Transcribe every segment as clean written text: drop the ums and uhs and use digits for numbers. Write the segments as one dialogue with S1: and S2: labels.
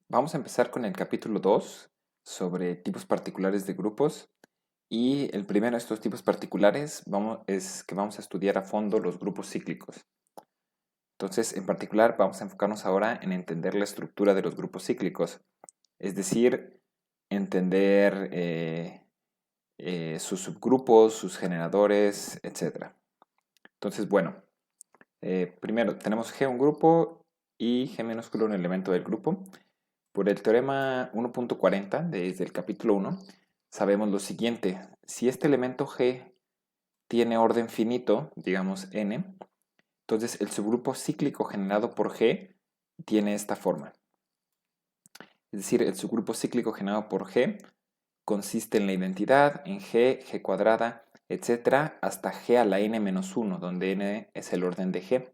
S1: Vamos a empezar con el capítulo 2 sobre tipos particulares de grupos y el primero de estos tipos particulares es que vamos a estudiar a fondo los grupos cíclicos. Entonces, en particular, vamos a enfocarnos ahora en entender la estructura de los grupos cíclicos, es decir, entender sus subgrupos, sus generadores, etc. Entonces, bueno, primero tenemos G un grupo y G minúsculo un elemento del grupo. Por el teorema 1.40 desde el capítulo 1, sabemos lo siguiente. Si este elemento G tiene orden finito, digamos n, entonces el subgrupo cíclico generado por G tiene esta forma. Es decir, el subgrupo cíclico generado por G consiste en la identidad, en G, G cuadrada, etc., hasta G a la n menos 1, donde n es el orden de G.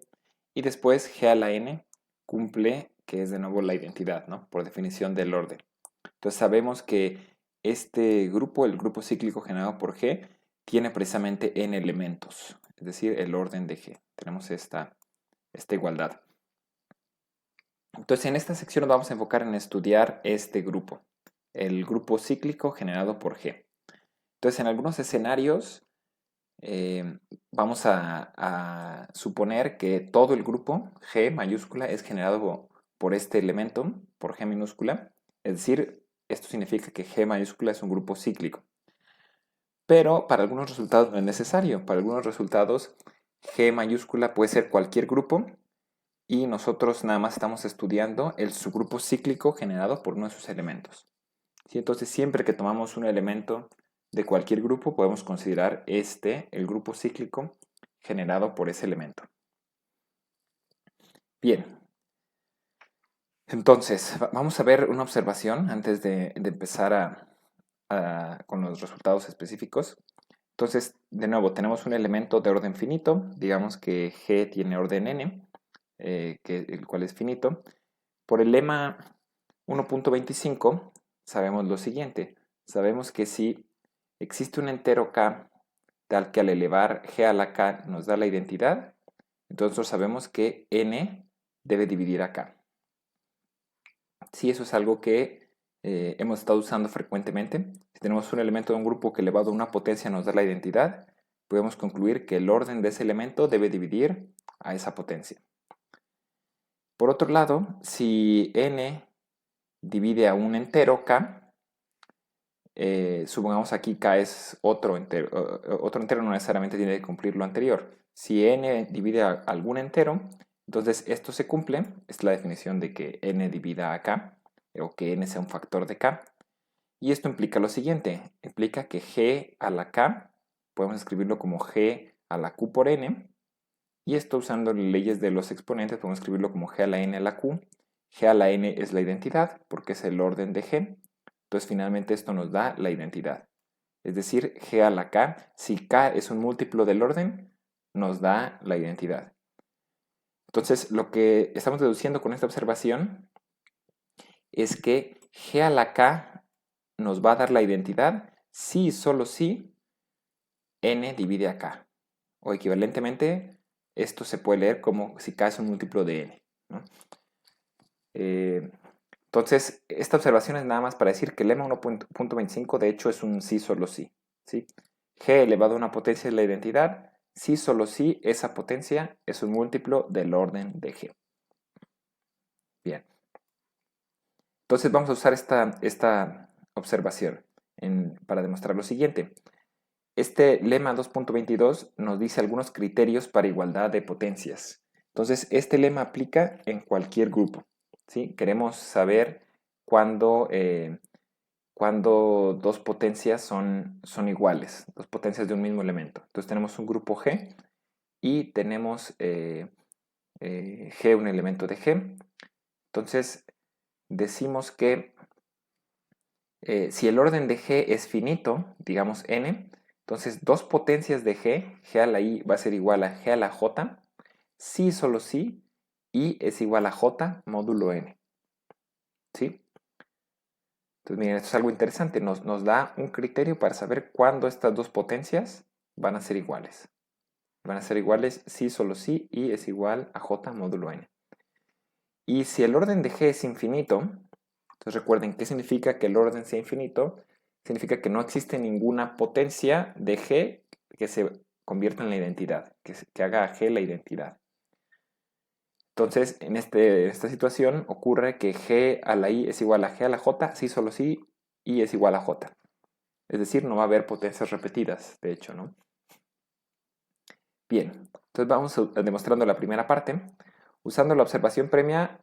S1: Y después G a la n cumple, que es de nuevo la identidad, ¿no? Por definición del orden. Entonces sabemos que este grupo, el grupo cíclico generado por G, tiene precisamente n elementos, es decir, el orden de G. Tenemos esta igualdad. Entonces en esta sección nos vamos a enfocar en estudiar este grupo, el grupo cíclico generado por G. Entonces en algunos escenarios vamos a suponer que todo el grupo G mayúscula es generado por este elemento, por G minúscula, es decir, esto significa que G mayúscula es un grupo cíclico. Pero para algunos resultados no es necesario. Para algunos resultados G mayúscula puede ser cualquier grupo y nosotros nada más estamos estudiando el subgrupo cíclico generado por uno de sus elementos. ¿Sí? Entonces siempre que tomamos un elemento de cualquier grupo podemos considerar el grupo cíclico generado por ese elemento. Bien, entonces vamos a ver una observación antes de empezar con los resultados específicos. Entonces, de nuevo, tenemos un elemento de orden finito, digamos que G tiene orden n, el cual es finito. Por el lema 1.25 sabemos lo siguiente, sabemos que si existe un entero k tal que al elevar g a la k nos da la identidad, entonces sabemos que n debe dividir a k. Sí, eso es algo que hemos estado usando frecuentemente. Si tenemos un elemento de un grupo que elevado a una potencia nos da la identidad, podemos concluir que el orden de ese elemento debe dividir a esa potencia. Por otro lado, si n divide a un entero k, supongamos aquí k es otro entero no necesariamente tiene que cumplir lo anterior. Si n divide a algún entero, entonces esto se cumple, es la definición de que n divida a k, o que n sea un factor de k. Y esto implica lo siguiente, implica que g a la k, podemos escribirlo como g a la q por n, y esto usando las leyes de los exponentes podemos escribirlo como g a la n a la q. G a la n es la identidad porque es el orden de g. Entonces finalmente esto nos da la identidad. Es decir, g a la k, si k es un múltiplo del orden, nos da la identidad. Entonces lo que estamos deduciendo con esta observación es que g a la k nos va a dar la identidad si y solo si n divide a k. O equivalentemente, esto se puede leer como si k es un múltiplo de n, ¿no? Entonces, esta observación es nada más para decir que el lema 1.25 de hecho es un sí solo sí, ¿sí? G elevado a una potencia es la identidad, sí solo sí esa potencia es un múltiplo del orden de G. Bien. Entonces vamos a usar esta observación para demostrar lo siguiente. Este lema 2.22 nos dice algunos criterios para igualdad de potencias. Entonces, este lema aplica en cualquier grupo, ¿sí? Queremos saber cuándo dos potencias son iguales, dos potencias de un mismo elemento. Entonces, tenemos un grupo G y tenemos G, un elemento de G. Entonces, decimos que si el orden de G es finito, digamos n, entonces dos potencias de G a la I va a ser igual a G a la J, si solo si I es igual a J módulo n. ¿Sí? Entonces miren, esto es algo interesante, nos da un criterio para saber cuándo estas dos potencias van a ser iguales. Van a ser iguales si solo si I es igual a J módulo n. Y si el orden de G es infinito, Entonces recuerden, ¿qué significa que el orden sea infinito? Significa que no existe ninguna potencia de G que se convierta en la identidad, que haga a G la identidad. Entonces, en esta situación ocurre que G a la I es igual a G a la J, si solo si I es igual a J. Es decir, no va a haber potencias repetidas, de hecho, ¿no? Bien, entonces vamos demostrando la primera parte. Usando la observación premia,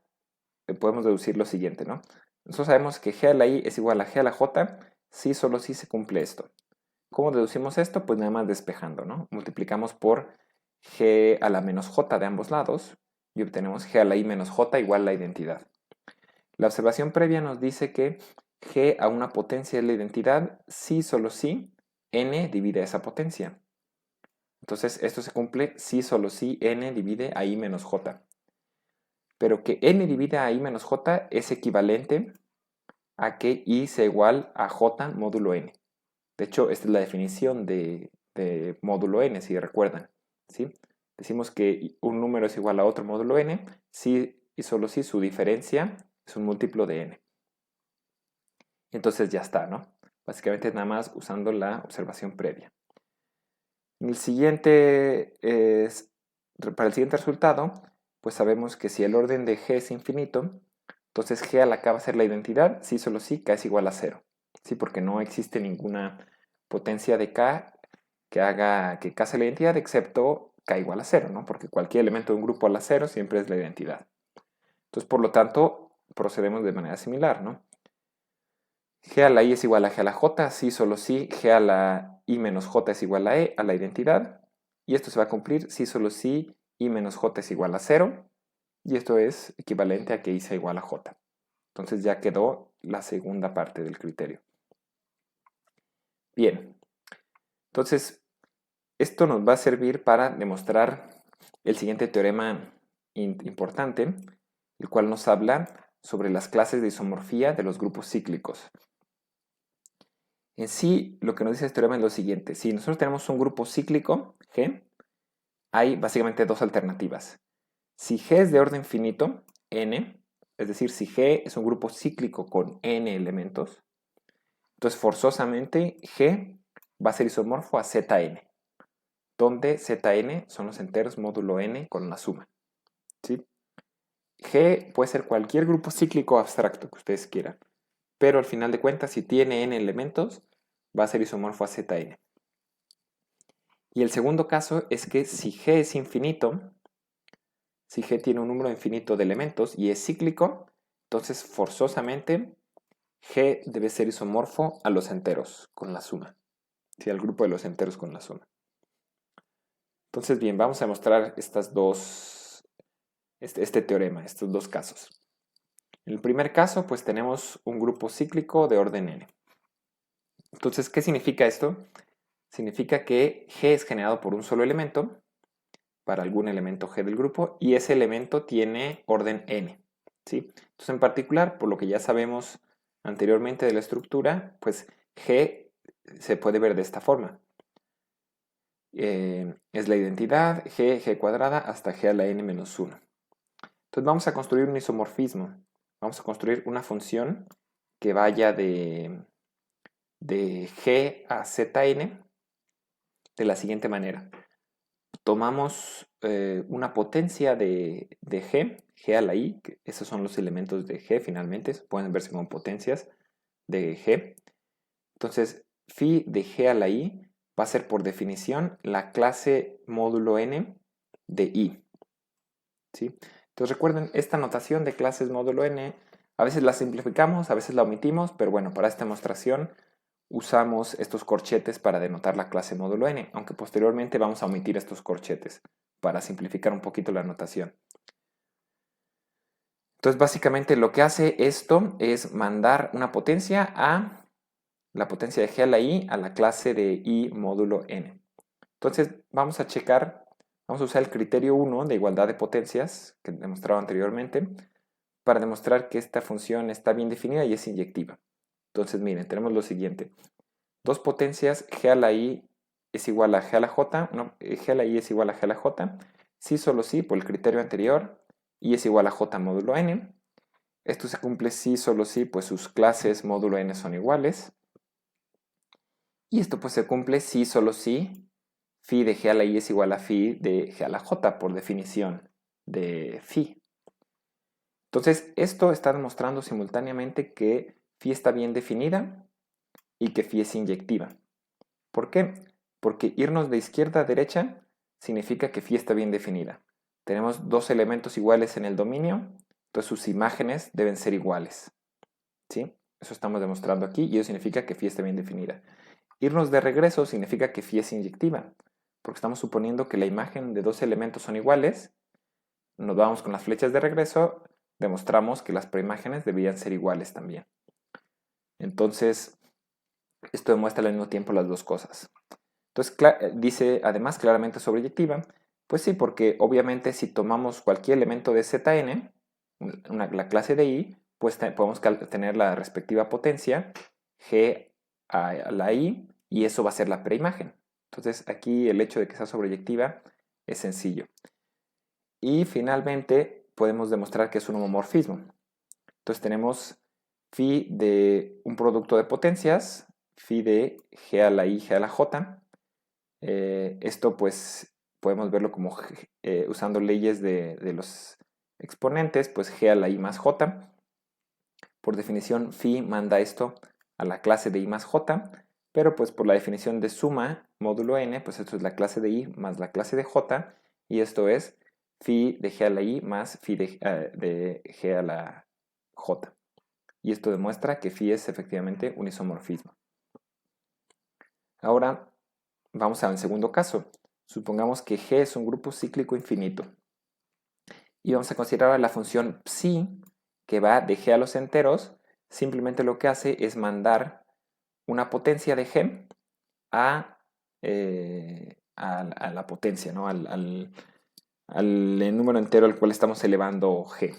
S1: podemos deducir lo siguiente, ¿no? Nosotros sabemos que G a la I es igual a G a la J, si solo si se cumple esto. ¿Cómo deducimos esto? Pues nada más despejando, ¿no? Multiplicamos por G a la menos J de ambos lados y obtenemos G a la I menos J igual a la identidad. La observación previa nos dice que G a una potencia es la identidad si solo si n divide esa potencia. Entonces esto se cumple si solo si n divide a I menos J. Pero que n divide a I menos J es equivalente a que I sea igual a J módulo n. De hecho, esta es la definición de módulo n, si recuerdan, ¿sí? Decimos que un número es igual a otro módulo n si y solo si su diferencia es un múltiplo de n. Entonces ya está, ¿no? Básicamente nada más usando la observación previa. Para el siguiente resultado, pues sabemos que si el orden de G es infinito, entonces G a la K va a ser la identidad, si solo si K es igual a 0. ¿Sí? Porque no existe ninguna potencia de K que haga que K sea la identidad, excepto K igual a 0, ¿no? Porque cualquier elemento de un grupo a la 0 siempre es la identidad. Entonces, por lo tanto, procedemos de manera similar, ¿no? G a la I es igual a G a la J, si solo si G a la I menos J es igual a E, a la identidad. Y esto se va a cumplir si solo si I menos J es igual a 0. Y esto es equivalente a que I sea igual a J. Entonces ya quedó la segunda parte del criterio. Bien, entonces esto nos va a servir para demostrar el siguiente teorema importante, el cual nos habla sobre las clases de isomorfía de los grupos cíclicos. En sí, lo que nos dice este teorema es lo siguiente. Si nosotros tenemos un grupo cíclico, G, hay básicamente dos alternativas. Si G es de orden finito, n, es decir, si G es un grupo cíclico con n elementos, entonces forzosamente G va a ser isomorfo a Zn, donde Zn son los enteros módulo n con la suma. ¿Sí? G puede ser cualquier grupo cíclico abstracto que ustedes quieran, pero al final de cuentas, si tiene n elementos, va a ser isomorfo a Zn. Y el segundo caso es que si G es infinito, si G tiene un número infinito de elementos y es cíclico, entonces forzosamente G debe ser isomorfo a los enteros con la suma. Sí, al grupo de los enteros con la suma. Entonces, bien, vamos a mostrar este teorema, estos dos casos. En el primer caso, pues tenemos un grupo cíclico de orden n. Entonces, ¿qué significa esto? Significa que G es generado por un solo elemento, para algún elemento G del grupo, y ese elemento tiene orden n. ¿Sí? Entonces, en particular, por lo que ya sabemos anteriormente de la estructura, pues G se puede ver de esta forma. Es la identidad G cuadrada hasta G a la n menos 1. Entonces vamos a construir un isomorfismo. Vamos a construir una función que vaya de G a Zn de la siguiente manera. Tomamos una potencia de G a la I, que esos son los elementos de G finalmente, pueden verse como potencias de G. Entonces, phi de G a la I va a ser por definición la clase módulo n de I. ¿Sí? Entonces recuerden, esta notación de clases módulo n, a veces la simplificamos, a veces la omitimos, pero bueno, para esta demostración usamos estos corchetes para denotar la clase módulo n, aunque posteriormente vamos a omitir estos corchetes para simplificar un poquito la notación. Entonces básicamente lo que hace esto es mandar una potencia a la potencia de G a la I a la clase de I módulo n. Entonces vamos a checar, vamos a usar el criterio 1 de igualdad de potencias que demostraba anteriormente para demostrar que esta función está bien definida y es inyectiva. Entonces miren, tenemos lo siguiente. Dos potencias G a la I es igual a G a la J, no, G a la I es igual a G a la J, sí, solo sí, por el criterio anterior, I es igual a J módulo n, Esto se cumple si, solo si, pues sus clases módulo n son iguales. Y esto pues se cumple si, solo si, phi de g a la i es igual a phi de g a la j, por definición de phi. Entonces, esto está demostrando simultáneamente que phi está bien definida y que phi es inyectiva. ¿Por qué? Porque irnos de izquierda a derecha significa que phi está bien definida. Tenemos dos elementos iguales en el dominio, entonces sus imágenes deben ser iguales. ¿Sí? Eso estamos demostrando aquí y eso significa que phi está bien definida. Irnos de regreso significa que phi es inyectiva, porque estamos suponiendo que la imagen de dos elementos son iguales. Nos vamos con las flechas de regreso, demostramos que las preimágenes deberían ser iguales también. Entonces, esto demuestra al mismo tiempo las dos cosas. Entonces, dice además claramente sobreyectiva. Pues sí, porque obviamente si tomamos cualquier elemento de Zn, la clase de i, pues podemos tener la respectiva potencia g a la i y eso va a ser la preimagen. Entonces aquí el hecho de que sea sobreyectiva es sencillo. Y finalmente podemos demostrar que es un homomorfismo. Entonces tenemos phi de un producto de potencias, phi de g a la i, g a la j. Esto pues podemos verlo como usando leyes de los exponentes, pues g a la i más j. Por definición, phi manda esto a la clase de i más j, pero pues por la definición de suma módulo n, pues esto es la clase de i más la clase de j, y esto es phi de g a la i más phi de g a la j. Y esto demuestra que phi es efectivamente un isomorfismo. Ahora vamos al segundo caso. Supongamos que G es un grupo cíclico infinito. Y vamos a considerar la función psi, que va de G a los enteros. Simplemente lo que hace es mandar una potencia de G a la potencia, ¿no? al número entero al cual estamos elevando G.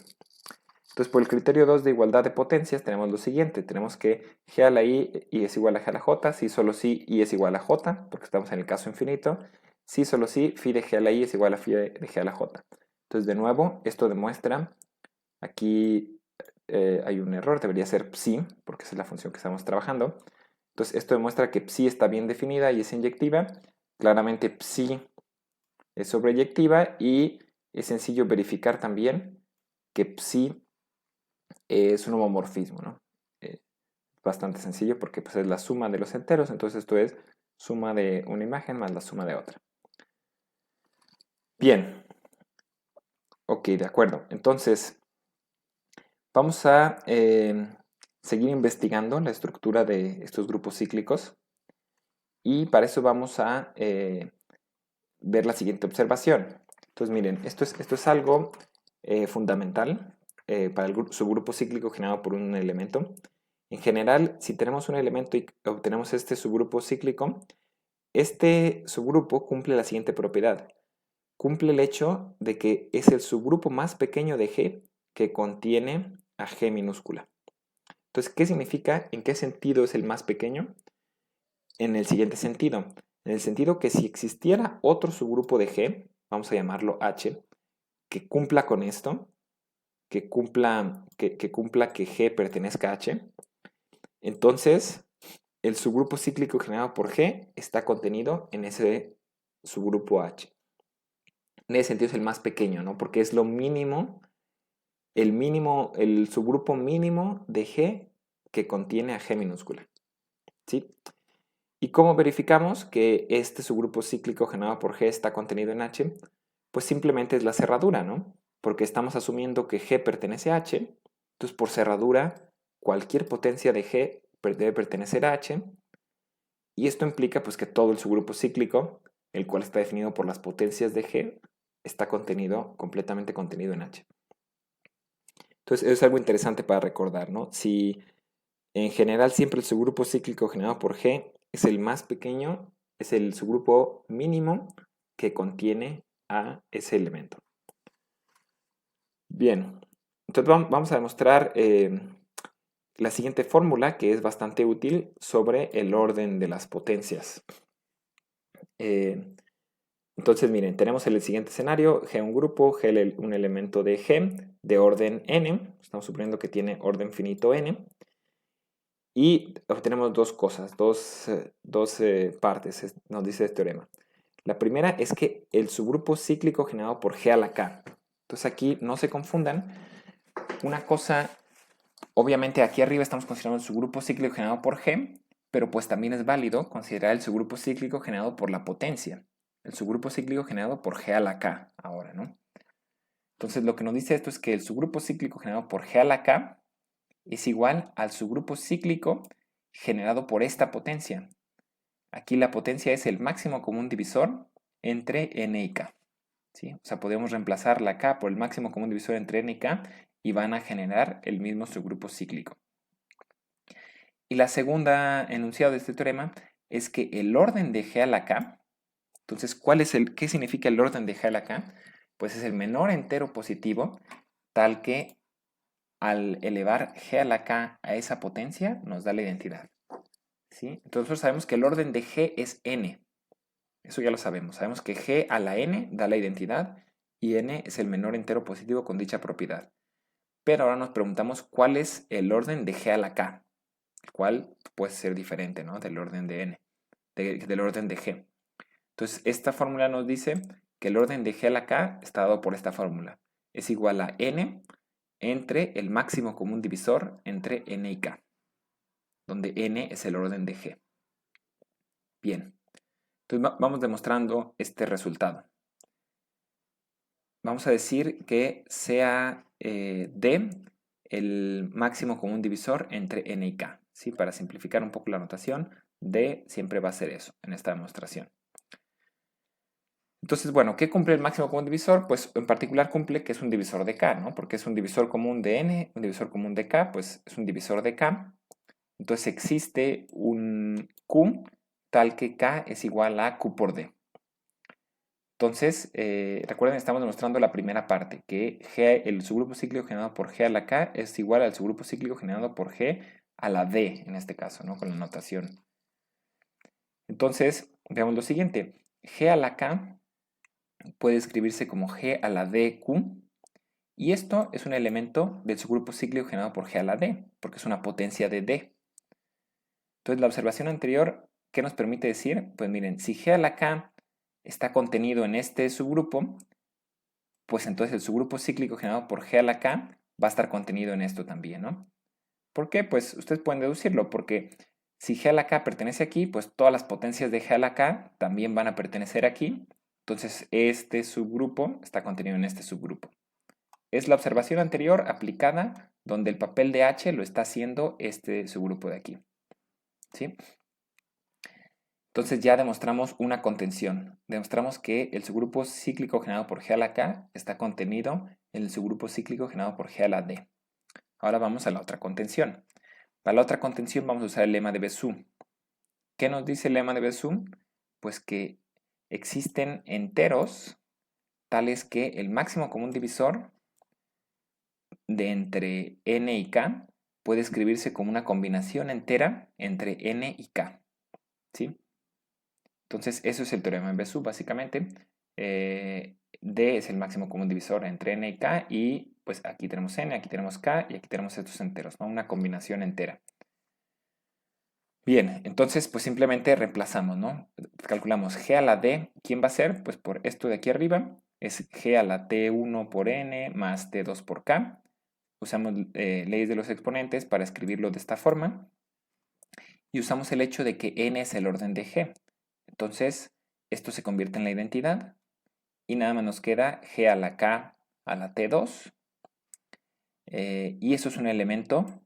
S1: Entonces, por el criterio 2 de igualdad de potencias, tenemos lo siguiente. Tenemos que G a la I es igual a G a la J, si solo si I es igual a J, porque estamos en el caso infinito. Si solo si phi de G a la I es igual a phi de G a la J. Entonces, de nuevo, esto demuestra, aquí hay un error, debería ser psi, porque esa es la función que estamos trabajando. Entonces, esto demuestra que psi está bien definida y es inyectiva. Claramente psi es sobreyectiva y es sencillo verificar también que psi es un homomorfismo, ¿no? Bastante sencillo porque pues, es la suma de los enteros, entonces esto es suma de una imagen más la suma de otra. Bien, ok, de acuerdo. Entonces, vamos a seguir investigando la estructura de estos grupos cíclicos y para eso vamos a ver la siguiente observación. Entonces, miren, esto es algo fundamental para el subgrupo cíclico generado por un elemento. En general, si tenemos un elemento y obtenemos este subgrupo cíclico, este subgrupo cumple la siguiente propiedad. Cumple el hecho de que es el subgrupo más pequeño de G que contiene a G minúscula. Entonces, ¿qué significa? ¿En qué sentido es el más pequeño? En el siguiente sentido. En el sentido que si existiera otro subgrupo de G, vamos a llamarlo H, que cumpla con esto, que cumpla que G pertenezca a H, entonces el subgrupo cíclico generado por G está contenido en ese subgrupo H. En ese sentido es el más pequeño, ¿no? Porque es lo mínimo, el subgrupo mínimo de G que contiene a G minúscula. ¿Sí? ¿Y cómo verificamos que este subgrupo cíclico generado por G está contenido en H? Pues simplemente es la cerradura, ¿no? Porque estamos asumiendo que G pertenece a H, entonces por cerradura cualquier potencia de G debe pertenecer a H, y esto implica pues que todo el subgrupo cíclico, el cual está definido por las potencias de G, está completamente contenido en H. Entonces eso es algo interesante para recordar, ¿no? Si en general siempre el subgrupo cíclico generado por G es el más pequeño, es el subgrupo mínimo que contiene a ese elemento. Bien, entonces vamos a demostrar la siguiente fórmula que es bastante útil sobre el orden de las potencias. Entonces, miren, tenemos el siguiente escenario, G un grupo, G un elemento de G de orden n, estamos suponiendo que tiene orden finito n, y obtenemos dos cosas, dos partes, nos dice este teorema. La primera es que el subgrupo cíclico generado por G a la K. Entonces aquí no se confundan. Una cosa, obviamente aquí arriba estamos considerando el subgrupo cíclico generado por G, pero pues también es válido considerar el subgrupo cíclico generado por la potencia. El subgrupo cíclico generado por G a la K ahora, ¿no? Entonces lo que nos dice esto es que el subgrupo cíclico generado por G a la K es igual al subgrupo cíclico generado por esta potencia. Aquí la potencia es el máximo común divisor entre n y k. ¿Sí? O sea, podemos reemplazar la k por el máximo común divisor entre n y k y van a generar el mismo subgrupo cíclico. Y la segunda enunciado de este teorema es que el orden de g a la k, entonces, ¿qué significa el orden de g a la k? Pues es el menor entero positivo tal que al elevar g a la k a esa potencia nos da la identidad. ¿Sí? Entonces nosotros sabemos que el orden de g es n. Eso ya lo sabemos. Sabemos que g a la n da la identidad y n es el menor entero positivo con dicha propiedad. Pero ahora nos preguntamos cuál es el orden de g a la k, el cual puede ser diferente, ¿no? Del orden de n, del orden de g. Entonces esta fórmula nos dice que el orden de g a la k está dado por esta fórmula. Es igual a n entre el máximo común divisor entre n y k, donde n es el orden de g. Bien, entonces vamos demostrando este resultado. Vamos a decir que sea d el máximo común divisor entre n y k. ¿Sí? Para simplificar un poco la notación, d siempre va a ser eso en esta demostración. Entonces, bueno, ¿qué cumple el máximo común divisor? Pues en particular cumple que es un divisor de k, ¿no? Porque es un divisor común de n, un divisor común de k, pues es un divisor de k. Entonces existe un q tal que k es igual a q por d. Entonces, recuerden, estamos demostrando la primera parte, que G, el subgrupo cíclico generado por G a la K es igual al subgrupo cíclico generado por G a la D, en este caso, ¿no? Con la notación. Entonces, veamos lo siguiente. G a la K puede escribirse como G a la DQ, y esto es un elemento del subgrupo cíclico generado por G a la D, porque es una potencia de D. Entonces, la observación anterior, ¿qué nos permite decir? Pues miren, si G a la K está contenido en este subgrupo, pues entonces el subgrupo cíclico generado por G a la K va a estar contenido en esto también, ¿no? ¿Por qué? Pues ustedes pueden deducirlo, porque si G a la K pertenece aquí, pues todas las potencias de G a la K también van a pertenecer aquí. Entonces este subgrupo está contenido en este subgrupo. Es la observación anterior aplicada donde el papel de H lo está haciendo este subgrupo de aquí. ¿Sí? Entonces ya demostramos una contención. Demostramos que el subgrupo cíclico generado por G a la K está contenido en el subgrupo cíclico generado por G a la D. Ahora vamos a la otra contención. Para la otra contención vamos a usar el lema de Bezout. ¿Qué nos dice el lema de Bezout? Pues que existen enteros tales que el máximo común divisor de entre n y k puede escribirse como una combinación entera entre n y k. ¿Sí? Entonces, eso es el teorema de Bezout, básicamente. D es el máximo común divisor entre n y k, y pues aquí tenemos n, aquí tenemos k, y aquí tenemos estos enteros, ¿no? Una combinación entera. Bien, entonces pues simplemente reemplazamos, ¿no? Calculamos g a la d, ¿quién va a ser? Pues por esto de aquí arriba, es g a la t1 por n más t2 por k. Usamos leyes de los exponentes para escribirlo de esta forma. Y usamos el hecho de que n es el orden de g. Entonces, esto se convierte en la identidad y nada más nos queda g a la k a la t2, y eso es un elemento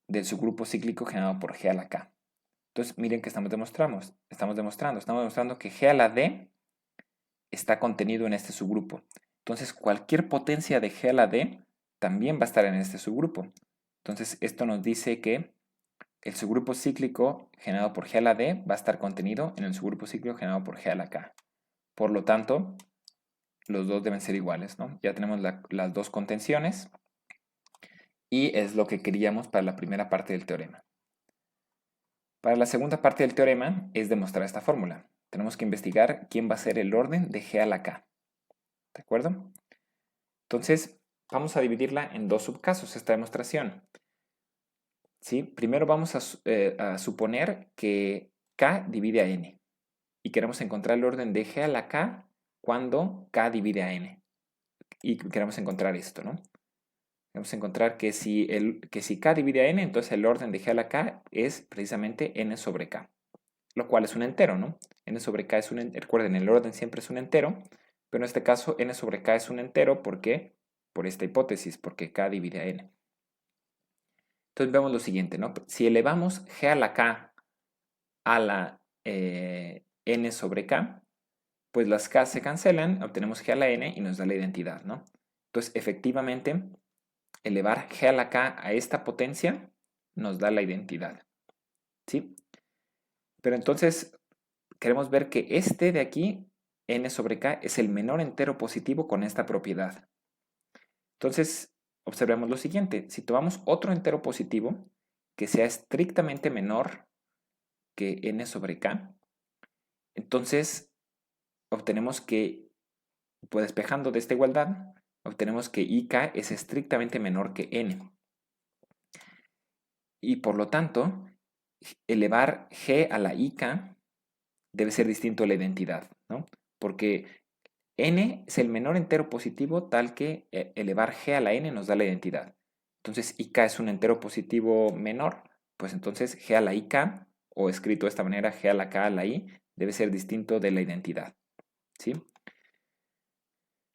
S1: del subgrupo cíclico generado por g a la k. Entonces, miren que estamos demostrando que g a la d está contenido en este subgrupo. Entonces, cualquier potencia de g a la d también va a estar en este subgrupo. Entonces, esto nos dice que el subgrupo cíclico generado por G a la D va a estar contenido en el subgrupo cíclico generado por G a la K. Por lo tanto, los dos deben ser iguales, ¿no? Ya tenemos las dos contenciones y es lo que queríamos para la primera parte del teorema. Para la segunda parte del teorema es demostrar esta fórmula. tenemos que investigar quién va a ser el orden de g a la k. ¿De acuerdo? Entonces, vamos a dividirla en dos subcasos, esta demostración. ¿Sí? Primero vamos a suponer que k divide a n. Y queremos encontrar el orden de g a la k cuando k divide a n. Y queremos encontrar esto, ¿no? Vamos a encontrar que si k divide a n, entonces el orden de g a la k es precisamente n sobre k, lo cual es un entero, ¿no? N sobre k es un entero. Recuerden, el orden siempre es un entero, pero en este caso n sobre k es un entero porque, por esta hipótesis, porque k divide a n. Entonces vemos lo siguiente, ¿no? Si elevamos g a la k a la n sobre k, pues las k se cancelan, obtenemos g a la n y nos da la identidad, ¿no? Entonces, efectivamente, elevar g a la k a esta potencia nos da la identidad, ¿sí? Pero entonces, queremos ver que este de aquí, n sobre k, es el menor entero positivo con esta propiedad. Entonces, observemos lo siguiente. Si tomamos otro entero positivo que sea estrictamente menor que n sobre k, entonces obtenemos que, pues despejando de esta igualdad, obtenemos que ik es estrictamente menor que n. Y por lo tanto, elevar g a la ik debe ser distinto a la identidad, ¿no? Porque n es el menor entero positivo tal que elevar g a la n nos da la identidad. Entonces, ik es un entero positivo menor, pues entonces g a la ik, o escrito de esta manera, g a la k a la i, debe ser distinto de la identidad, ¿sí?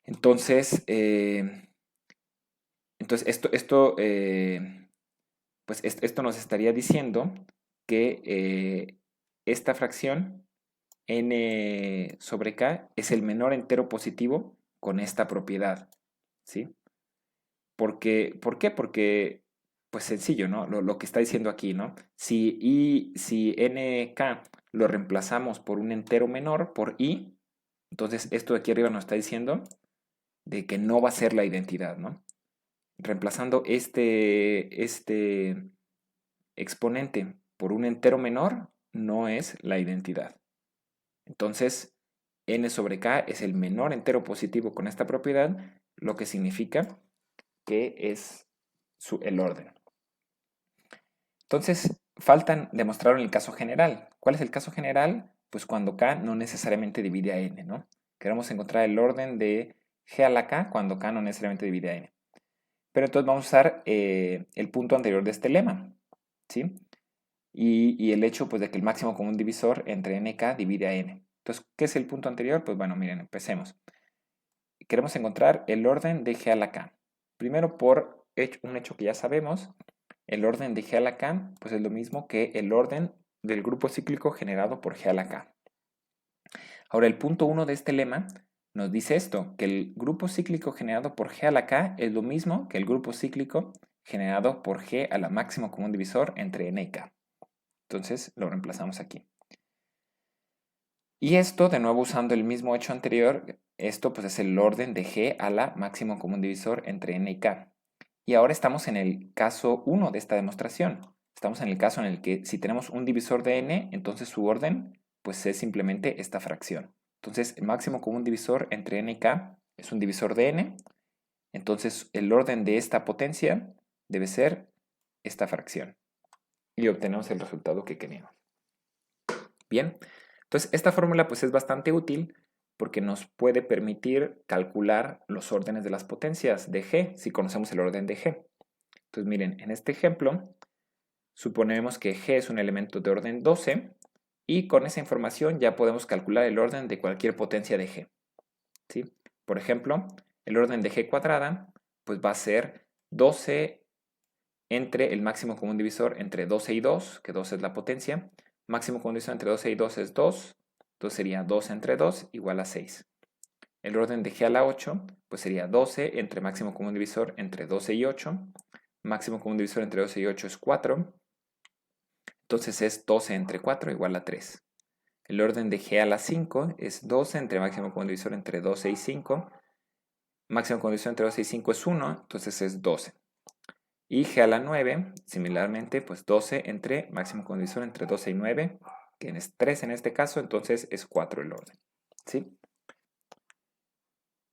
S1: Entonces, esto nos estaría diciendo que esta fracción n sobre k es el menor entero positivo con esta propiedad, ¿sí? ¿Por qué? Porque, pues sencillo, ¿no? Lo que está diciendo aquí, ¿no? Si nk lo reemplazamos por un entero menor, por i, entonces esto de aquí arriba nos está diciendo de que no va a ser la identidad, ¿no? Reemplazando este exponente por un entero menor no es la identidad. Entonces, n sobre k es el menor entero positivo con esta propiedad, lo que significa que es el orden. Entonces, faltan demostrar en el caso general. ¿Cuál es el caso general? Pues cuando k no necesariamente divide a n, ¿no? Queremos encontrar el orden de g a la k cuando k no necesariamente divide a n. Pero entonces vamos a usar el punto anterior de este lema, ¿sí? Y el hecho pues, de que el máximo común divisor entre nk divide a n. Entonces, ¿qué es el punto anterior? Pues bueno, miren, empecemos. Queremos encontrar el orden de g a la k. Primero, por un hecho que ya sabemos, el orden de g a la k pues es lo mismo que el orden del grupo cíclico generado por g a la k. Ahora, el punto 1 de este lema nos dice esto, que el grupo cíclico generado por g a la k es lo mismo que el grupo cíclico generado por g a la máximo común divisor entre n y k. Entonces, lo reemplazamos aquí. Y esto, de nuevo usando el mismo hecho anterior, esto pues es el orden de g a la máximo común divisor entre n y k. Y ahora estamos en el caso 1 de esta demostración. Estamos en el caso en el que si tenemos un divisor de n, entonces su orden pues es simplemente esta fracción. Entonces el máximo común divisor entre n y k es un divisor de n. Entonces el orden de esta potencia debe ser esta fracción. Y obtenemos el resultado que queríamos. Bien, entonces esta fórmula pues es bastante útil porque nos puede permitir calcular los órdenes de las potencias de g si conocemos el orden de g. Entonces miren, en este ejemplo suponemos que g es un elemento de orden 12 y con esa información ya podemos calcular el orden de cualquier potencia de g, ¿sí? Por ejemplo, el orden de g cuadrada pues va a ser 12 entre el máximo común divisor entre 12 y 2, que 2 es la potencia. Máximo común divisor entre 12 y 2 es 2, entonces sería 2 entre 2 igual a 6. El orden de g a la 8 pues sería 12 entre máximo común divisor entre 12 y 8. Máximo común divisor entre 12 y 8 es 4. Entonces es 12 entre 4 igual a 3. El orden de g a la 5 es 12 entre máximo común divisor entre 12 y 5. Máximo común divisor entre 12 y 5 es 1, entonces es 12. Y g a la 9, similarmente, pues 12 entre máximo común divisor entre 12 y 9, que es 3 en este caso, entonces es 4 el orden. ¿Sí?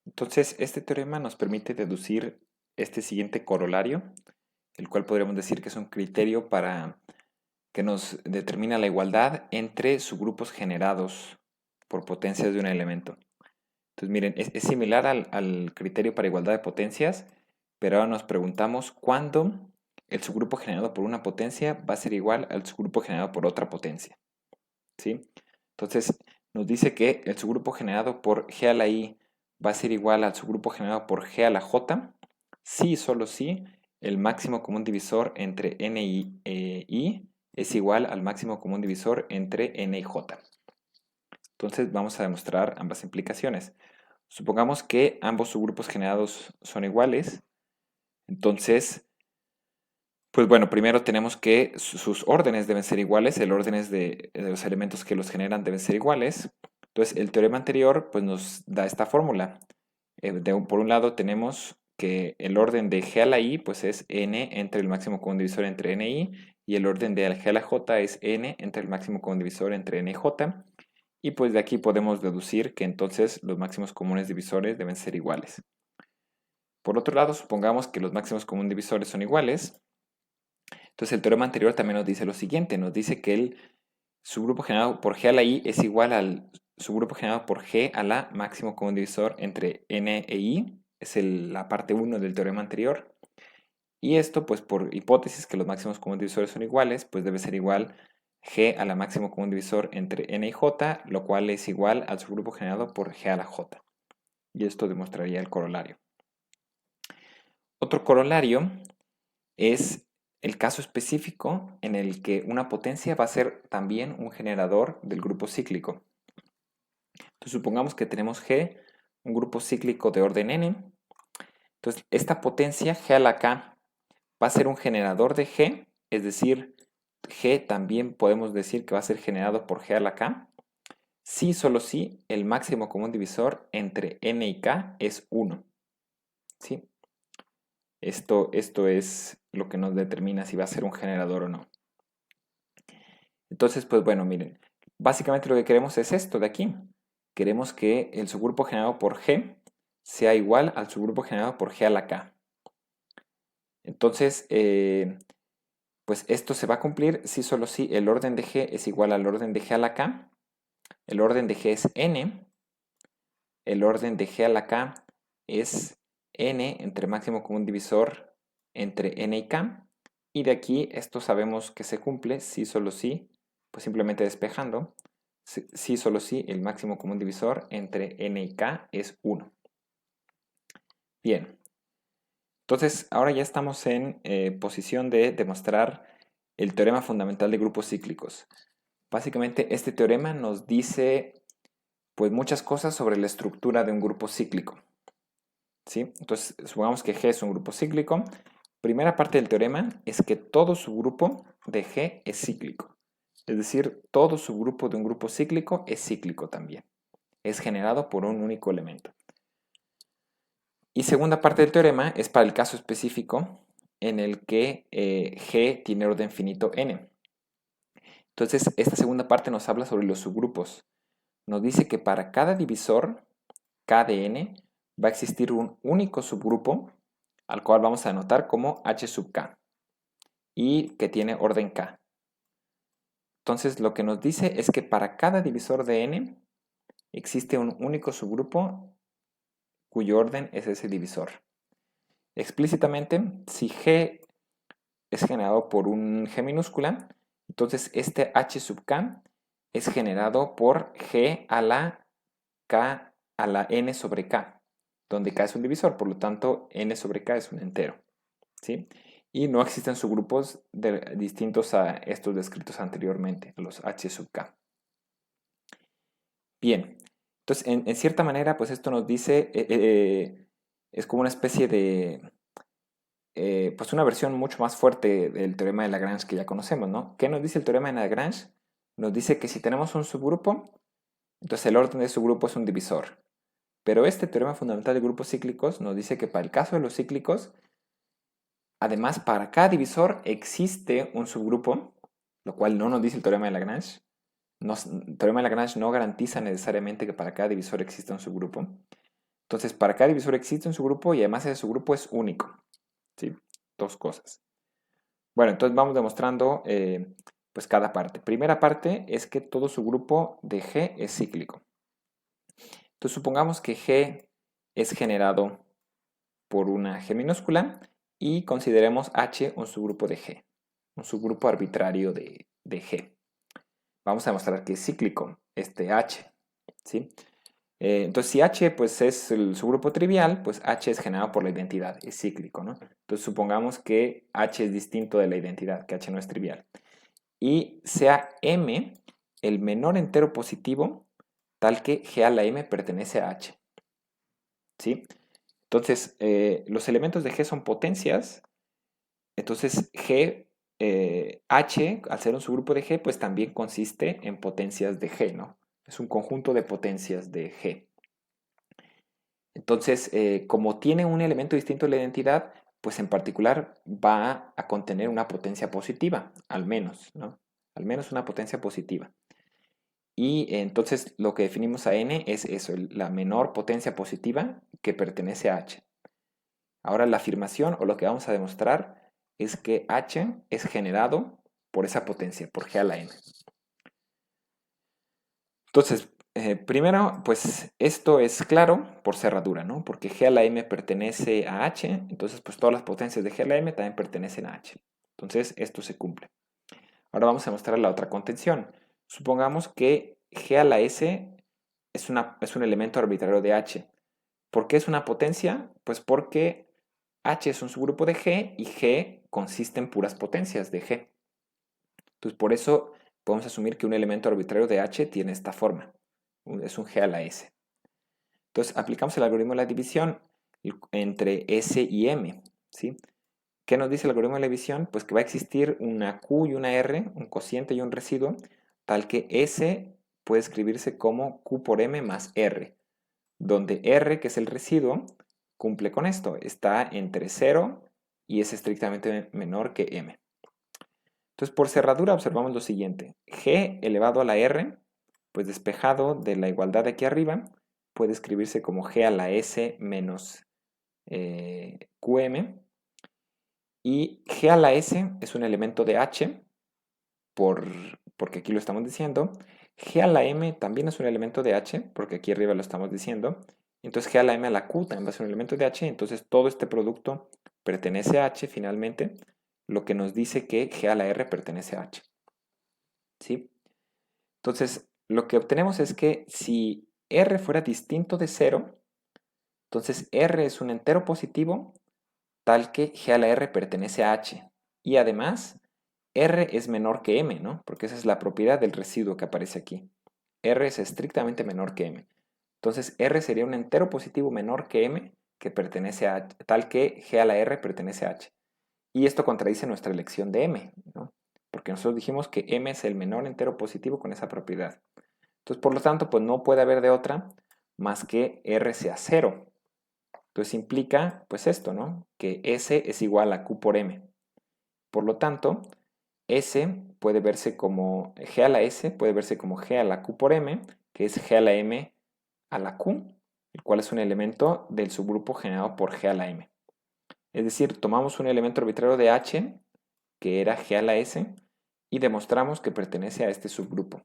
S1: Entonces, este teorema nos permite deducir este siguiente corolario, el cual podríamos decir que es un criterio para que nos determina la igualdad entre subgrupos generados por potencias de un elemento. Entonces, miren, es similar al criterio para igualdad de potencias, pero ahora nos preguntamos cuándo el subgrupo generado por una potencia va a ser igual al subgrupo generado por otra potencia. ¿Sí? Entonces, nos dice que el subgrupo generado por G a la I va a ser igual al subgrupo generado por G a la J, si y solo si el máximo común divisor entre N y I es igual al máximo común divisor entre N y J. Entonces vamos a demostrar ambas implicaciones. Supongamos que ambos subgrupos generados son iguales. Entonces, pues bueno, primero tenemos que sus órdenes deben ser iguales, el orden de los elementos que los generan deben ser iguales. Entonces, el teorema anterior pues, nos da esta fórmula. Por un lado tenemos que el orden de G a la I pues, es N entre el máximo común divisor entre N y I, y el orden de G a la J es N entre el máximo común divisor entre N y J. Y pues de aquí podemos deducir que entonces los máximos comunes divisores deben ser iguales. Por otro lado, supongamos que los máximos comunes divisores son iguales. Entonces el teorema anterior también nos dice lo siguiente, nos dice que el subgrupo generado por G a la I es igual al subgrupo generado por G a la máximo común divisor entre N e I, es la parte 1 del teorema anterior. Y esto, pues por hipótesis que los máximos comunes divisores son iguales, pues debe ser igual G a la máximo común divisor entre N y J, lo cual es igual al subgrupo generado por G a la J. Y esto demostraría el corolario. Otro corolario es el caso específico en el que una potencia va a ser también un generador del grupo cíclico. Entonces supongamos que tenemos G, un grupo cíclico de orden n. Entonces esta potencia G a la k va a ser un generador de G, es decir, G también podemos decir que va a ser generado por G a la k, si solo si el máximo común divisor entre n y k es 1. ¿Sí? Esto es lo que nos determina si va a ser un generador o no. Entonces, pues bueno, miren, básicamente lo que queremos es esto de aquí. Queremos que el subgrupo generado por G sea igual al subgrupo generado por G a la K. Entonces, pues esto se va a cumplir si solo si el orden de G es igual al orden de G a la K. El orden de G es N. El orden de G a la K es N entre máximo común divisor entre N y K. Y de aquí esto sabemos que se cumple si solo si, pues simplemente despejando, si solo si el máximo común divisor entre N y K es 1. Bien, entonces ahora ya estamos en posición de demostrar el teorema fundamental de grupos cíclicos. Básicamente este teorema nos dice pues muchas cosas sobre la estructura de un grupo cíclico. ¿Sí? Entonces supongamos que G es un grupo cíclico. Primera parte del teorema es que todo subgrupo de G es cíclico. Es decir, todo subgrupo de un grupo cíclico es cíclico también. Es generado por un único elemento. Y segunda parte del teorema es para el caso específico en el que G tiene orden finito n. Entonces, esta segunda parte nos habla sobre los subgrupos. Nos dice que para cada divisor, K de n, va a existir un único subgrupo al cual vamos a anotar como H sub K y que tiene orden K. Entonces, lo que nos dice es que para cada divisor de n existe un único subgrupo cuyo orden es ese divisor. Explícitamente, si G es generado por un G minúscula, entonces este H sub K es generado por G a la K a la N sobre K, donde K es un divisor, por lo tanto N sobre K es un entero. ¿Sí? Y no existen subgrupos distintos a estos descritos anteriormente, los H sub K. Bien, entonces en cierta manera pues esto nos dice, es como una especie de, pues una versión mucho más fuerte del teorema de Lagrange que ya conocemos, ¿no? ¿Qué nos dice el teorema de Lagrange? Nos dice que si tenemos un subgrupo, entonces el orden de subgrupo es un divisor. Pero este teorema fundamental de grupos cíclicos nos dice que para el caso de los cíclicos, además para cada divisor existe un subgrupo, lo cual no nos dice el teorema de Lagrange, El teorema de Lagrange no garantiza necesariamente que para cada divisor exista un subgrupo. Entonces, para cada divisor existe un subgrupo y además ese subgrupo es único. ¿Sí? Dos cosas. Bueno, entonces vamos demostrando pues cada parte. Primera parte es que todo subgrupo de G es cíclico. Entonces supongamos que G es generado por una G minúscula y consideremos H un subgrupo de G, un subgrupo arbitrario de G. Vamos a demostrar que es cíclico este H, ¿sí? Entonces si H pues, es el subgrupo trivial, pues H es generado por la identidad, es cíclico, ¿no? Entonces supongamos que H es distinto de la identidad, que H no es trivial. Y sea M el menor entero positivo tal que G a la M pertenece a H, ¿sí? Entonces, los elementos de G son potencias. Entonces, H, al ser un subgrupo de G, pues también consiste en potencias de G, ¿no? Es un conjunto de potencias de G. Entonces, como tiene un elemento distinto de la identidad, pues en particular va a contener una potencia positiva, al menos, ¿no? Al menos una potencia positiva. Y entonces lo que definimos a n es eso, la menor potencia positiva que pertenece a H. Ahora la afirmación o lo que vamos a demostrar es que H es generado por esa potencia, por G a la n. Entonces, primero, pues esto es claro por cerradura, ¿no? Porque G a la m pertenece a H, entonces pues todas las potencias de G a la m también pertenecen a H. Entonces esto se cumple. Ahora vamos a mostrar la otra contención. Supongamos que G a la S es un elemento arbitrario de H. ¿Por qué es una potencia? Pues porque H es un subgrupo de G y G consiste en puras potencias de G. Entonces, por eso podemos asumir que un elemento arbitrario de H tiene esta forma. Es un G a la S. Entonces, aplicamos el algoritmo de la división entre S y M, ¿sí? ¿Qué nos dice el algoritmo de la división? Pues que va a existir una Q y una R, un cociente y un residuo, tal que S puede escribirse como Q por M más R, donde R, que es el residuo, cumple con esto, está entre 0 y es estrictamente menor que M. Entonces, por cerradura observamos lo siguiente. G elevado a la R, pues despejado de la igualdad de aquí arriba, puede escribirse como G a la S menos QM. Y G a la S es un elemento de H, porque aquí lo estamos diciendo. G a la M también es un elemento de H, porque aquí arriba lo estamos diciendo. Entonces G a la M a la Q también va a ser un elemento de H. Entonces todo este producto pertenece a H finalmente, lo que nos dice que G a la R pertenece a H. ¿Sí? Entonces lo que obtenemos es que si R fuera distinto de 0, entonces R es un entero positivo tal que G a la R pertenece a H. Y además, R es menor que M, ¿no? Porque esa es la propiedad del residuo que aparece aquí. R es estrictamente menor que M. Entonces, R sería un entero positivo menor que M que pertenece a H, tal que G a la R pertenece a H. Y esto contradice nuestra elección de M, ¿no? Porque nosotros dijimos que M es el menor entero positivo con esa propiedad. Entonces, por lo tanto, pues no puede haber de otra más que R sea 0. Entonces implica, pues esto, ¿no? Que S es igual a Q por M. Por lo tanto, S puede verse como G a la S, puede verse como G a la Q por M, que es G a la M a la Q, el cual es un elemento del subgrupo generado por G a la M. Es decir, tomamos un elemento arbitrario de H, que era G a la S, y demostramos que pertenece a este subgrupo.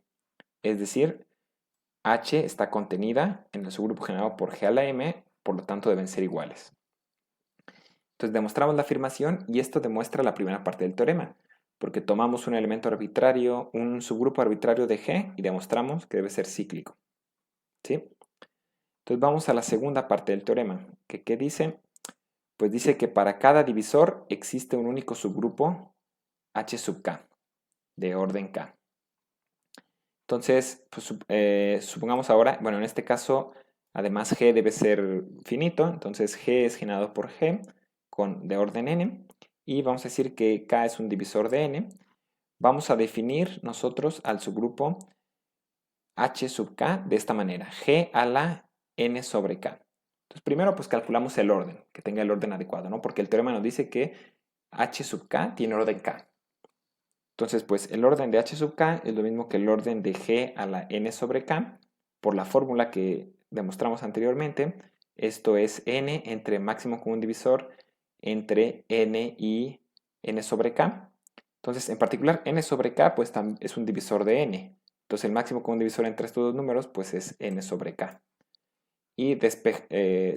S1: Es decir, H está contenida en el subgrupo generado por G a la M, por lo tanto deben ser iguales. Entonces demostramos la afirmación y esto demuestra la primera parte del teorema, porque tomamos un elemento arbitrario, un subgrupo arbitrario de G y demostramos que debe ser cíclico. ¿Sí? Entonces vamos a la segunda parte del teorema, que ¿qué dice? Pues dice que para cada divisor existe un único subgrupo H sub K, de orden K. Entonces, pues, supongamos ahora, bueno, en este caso, además G debe ser finito, entonces G es generado por G de orden n, y vamos a decir que K es un divisor de n. Vamos a definir nosotros al subgrupo H sub K de esta manera, G a la n sobre K. Entonces, primero pues calculamos el orden, que tenga el orden adecuado, ¿no? Porque el teorema nos dice que H sub K tiene orden K. Entonces, pues el orden de h sub k es lo mismo que el orden de g a la n sobre k por la fórmula que demostramos anteriormente. Esto es n entre máximo común divisor entre n y n sobre k. Entonces, en particular, n sobre k pues es un divisor de n. Entonces, el máximo común divisor entre estos dos números pues es n sobre k. Y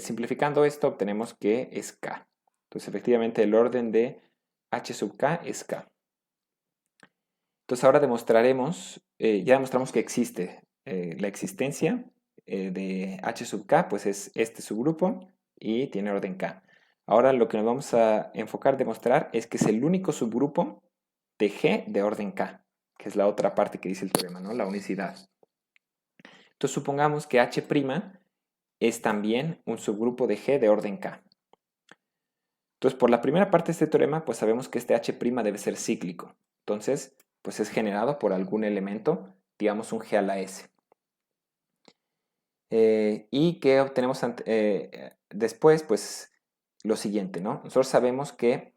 S1: simplificando esto obtenemos que es k. Entonces, efectivamente, el orden de h sub k es k. Entonces ahora demostraremos, ya demostramos que existe la existencia de h sub k, pues es este subgrupo y tiene orden k. Ahora lo que nos vamos a enfocar a demostrar es que es el único subgrupo de G de orden k, que es la otra parte que dice el teorema, ¿no? La unicidad. Entonces supongamos que h' es también un subgrupo de G de orden k. Entonces por la primera parte de este teorema, pues sabemos que este h' debe ser cíclico. Entonces, pues es generado por algún elemento, digamos un G a la S. ¿Y qué obtenemos después? Pues lo siguiente, ¿no? Nosotros sabemos que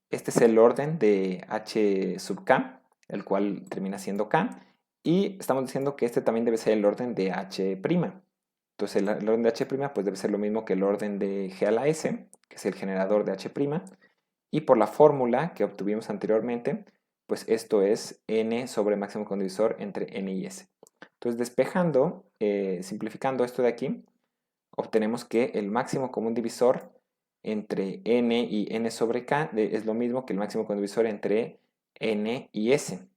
S1: este es el orden de h sub k, el cual termina siendo k, y estamos diciendo que este también debe ser el orden de h'. Entonces el orden de h' pues debe ser lo mismo que el orden de G a la S, que es el generador de h', y por la fórmula que obtuvimos anteriormente, pues esto es n sobre máximo común divisor entre n y s. Entonces despejando, simplificando esto de aquí, obtenemos que el máximo común divisor entre n y n sobre k es lo mismo que el máximo común divisor entre n y s.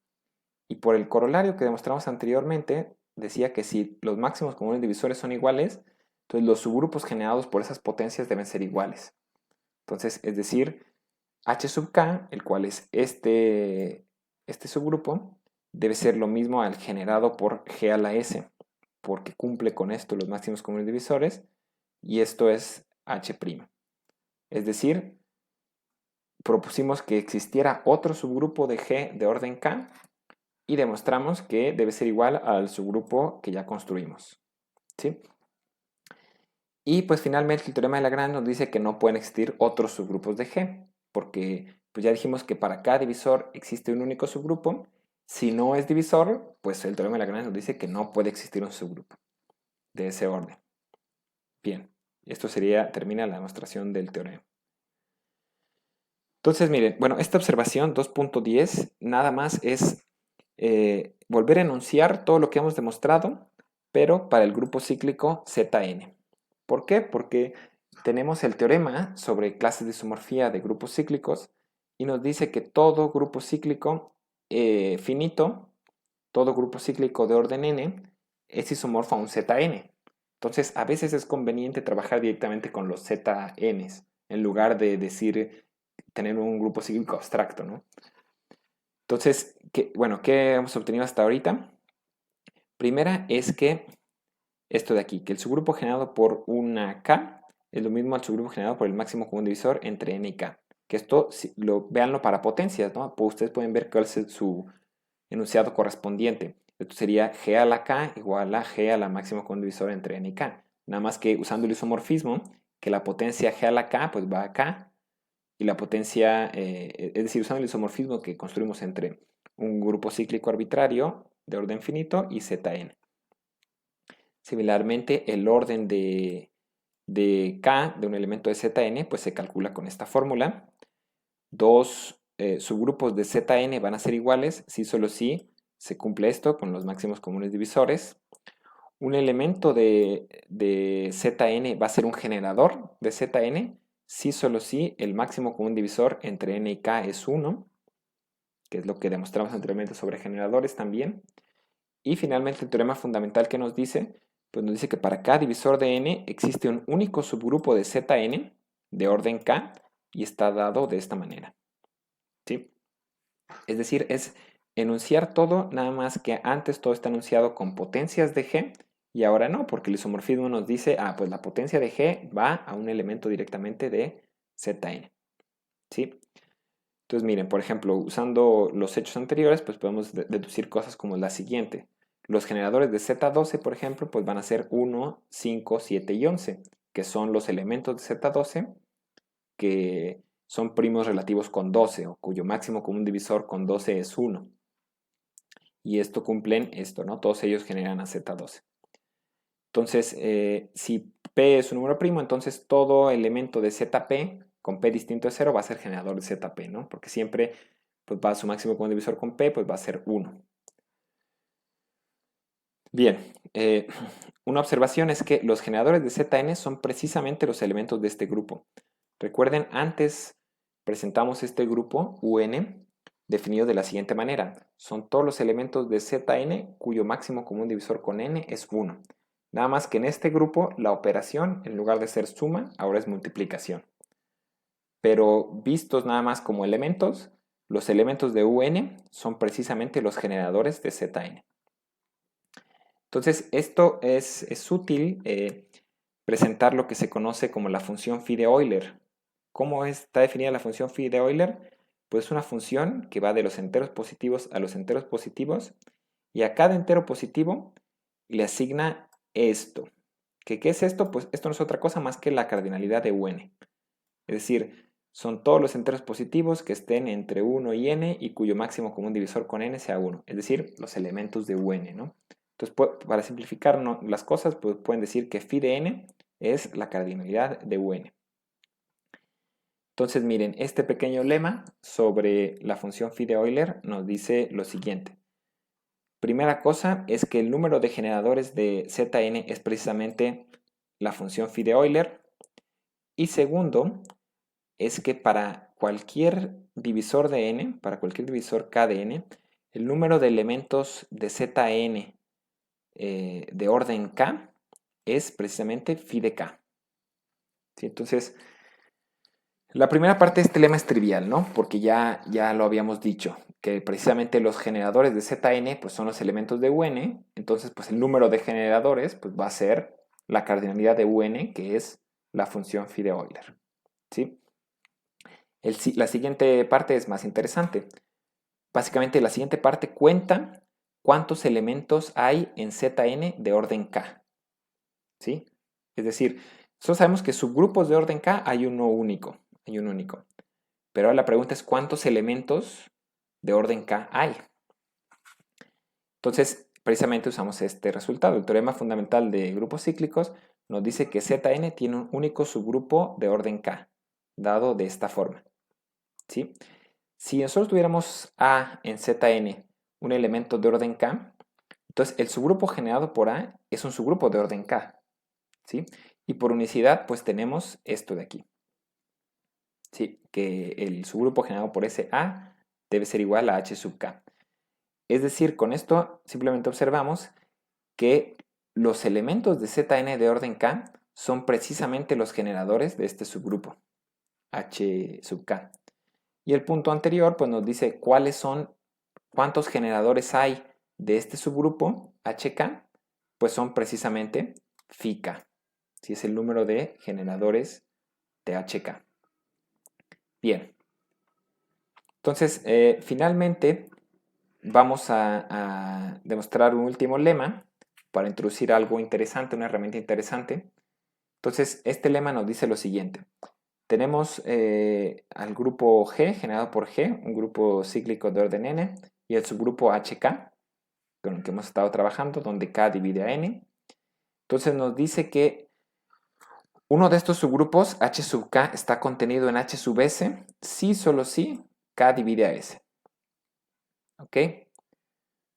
S1: Y por el corolario que demostramos anteriormente, decía que si los máximos comunes divisores son iguales, entonces los subgrupos generados por esas potencias deben ser iguales. Entonces, es decir, h sub k, el cual es este subgrupo, debe ser lo mismo al generado por g a la s, porque cumple con esto los máximos comunes divisores, y esto es h'. Es decir, propusimos que existiera otro subgrupo de g de orden k, y demostramos que debe ser igual al subgrupo que ya construimos. ¿Sí? Y pues finalmente el teorema de Lagrange nos dice que no pueden existir otros subgrupos de G, porque pues ya dijimos que para cada divisor existe un único subgrupo. Si no es divisor, pues el teorema de Lagrange nos dice que no puede existir un subgrupo de ese orden. Bien, esto termina la demostración del teorema. Entonces, miren, bueno, esta observación 2.10 nada más es volver a enunciar todo lo que hemos demostrado, pero para el grupo cíclico Zn. ¿Por qué? Porque tenemos el teorema sobre clases de isomorfía de grupos cíclicos y nos dice que todo grupo cíclico finito, todo grupo cíclico de orden n, es isomorfo a un Zn. Entonces, a veces es conveniente trabajar directamente con los Zns, en lugar de decir, tener un grupo cíclico abstracto, ¿no? Entonces, ¿qué hemos obtenido hasta ahorita? Primera es que esto de aquí, que el subgrupo generado por una K es lo mismo al subgrupo generado por el máximo común divisor entre N y K. Que esto, véanlo para potencias, ¿no? Pues ustedes pueden ver cuál es su enunciado correspondiente. Esto sería G a la K igual a G a la máximo común divisor entre N y K. Nada más que usando el isomorfismo, que la potencia G a la K pues va acá, y la potencia, es decir, usando el isomorfismo que construimos entre un grupo cíclico arbitrario de orden finito y Zn. Similarmente, el orden de K de un elemento de Zn pues se calcula con esta fórmula. Dos subgrupos de Zn van a ser iguales si solo si se cumple esto con los máximos comunes divisores. Un elemento de Zn va a ser un generador de Zn si solo si el máximo común divisor entre n y k es 1, que es lo que demostramos anteriormente sobre generadores también. Y finalmente el teorema fundamental que nos dice, pues nos dice que para cada divisor de n existe un único subgrupo de Zn de orden k y está dado de esta manera. ¿Sí? Es decir, es enunciar todo, nada más que antes todo está enunciado con potencias de G y ahora no, porque el isomorfismo nos dice, pues la potencia de G va a un elemento directamente de Zn. ¿Sí? Entonces miren, por ejemplo, usando los hechos anteriores, pues podemos deducir cosas como la siguiente. Los generadores de Z12, por ejemplo, pues van a ser 1, 5, 7 y 11, que son los elementos de Z12 que son primos relativos con 12 o cuyo máximo común divisor con 12 es 1. Y esto cumplen esto, ¿no? Todos ellos generan a Z12. Entonces, si P es un número primo, entonces todo elemento de ZP con P distinto de 0 va a ser generador de ZP, ¿no? Porque siempre pues, va a su máximo común divisor con P, pues va a ser 1. Bien, una observación es que los generadores de Zn son precisamente los elementos de este grupo. Recuerden, antes presentamos este grupo UN definido de la siguiente manera. Son todos los elementos de Zn cuyo máximo común divisor con n es 1. Nada más que en este grupo la operación, en lugar de ser suma, ahora es multiplicación. Pero vistos nada más como elementos, los elementos de UN son precisamente los generadores de Zn. Entonces, esto es útil presentar lo que se conoce como la función phi de Euler. ¿Cómo está definida la función phi de Euler? Pues es una función que va de los enteros positivos a los enteros positivos y a cada entero positivo le asigna esto. ¿Qué es esto? Pues esto no es otra cosa más que la cardinalidad de UN. Es decir, son todos los enteros positivos que estén entre 1 y n y cuyo máximo común divisor con n sea 1. Es decir, los elementos de UN, ¿no? Entonces, para simplificar las cosas, pues pueden decir que phi de n es la cardinalidad de UN. Entonces, miren, este pequeño lema sobre la función phi de Euler nos dice lo siguiente. Primera cosa es que el número de generadores de Zn es precisamente la función phi de Euler. Y segundo, es que para cualquier divisor de n, para cualquier divisor k de n, el número de elementos de Zn de orden k es precisamente phi de k. ¿Sí? Entonces, la primera parte de este lema es trivial, ¿no? Porque ya lo habíamos dicho, que precisamente los generadores de Zn pues, son los elementos de UN, entonces pues el número de generadores pues, va a ser la cardinalidad de UN, que es la función phi de Euler. ¿Sí? La siguiente parte es más interesante. Básicamente la siguiente parte cuenta cuántos elementos hay en Zn de orden k. ¿Sí? Es decir, nosotros sabemos que subgrupos de orden k hay uno único. Pero ahora la pregunta es cuántos elementos de orden k hay. Entonces, precisamente usamos este resultado. El teorema fundamental de grupos cíclicos nos dice que Zn tiene un único subgrupo de orden k, dado de esta forma. ¿Sí? Si nosotros tuviéramos A en Zn, un elemento de orden k, entonces el subgrupo generado por A es un subgrupo de orden k. ¿Sí? Y por unicidad, pues tenemos esto de aquí. ¿Sí? Que el subgrupo generado por ese A debe ser igual a H sub k. Es decir, con esto simplemente observamos que los elementos de Zn de orden k son precisamente los generadores de este subgrupo, H sub k. Y el punto anterior pues nos dice cuántos generadores hay de este subgrupo, HK, pues son precisamente phi k. Si es el número de generadores de HK. Bien. Entonces, finalmente, vamos a demostrar un último lema para introducir algo interesante, una herramienta interesante. Entonces, este lema nos dice lo siguiente. Tenemos al grupo G, generado por G, un grupo cíclico de orden n, y el subgrupo HK, con el que hemos estado trabajando, donde K divide a n. Entonces nos dice que uno de estos subgrupos, H sub K, está contenido en H sub S, si solo si K divide a S. ¿Ok?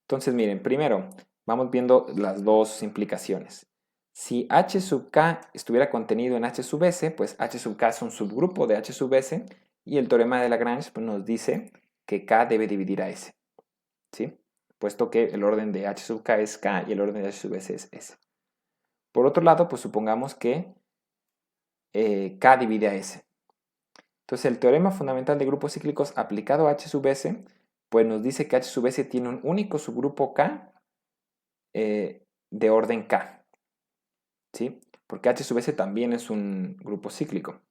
S1: Entonces miren, primero vamos viendo las dos implicaciones. Si H sub K estuviera contenido en H sub S, pues H sub K es un subgrupo de H sub S y el teorema de Lagrange pues, nos dice que K debe dividir a S. ¿Sí? Puesto que el orden de H sub K es K y el orden de H sub S es S. Por otro lado, pues supongamos que K divide a S. Entonces el teorema fundamental de grupos cíclicos aplicado a H sub S pues nos dice que H sub S tiene un único subgrupo K de orden K. ¿Sí? Porque H sub S también es un grupo cíclico.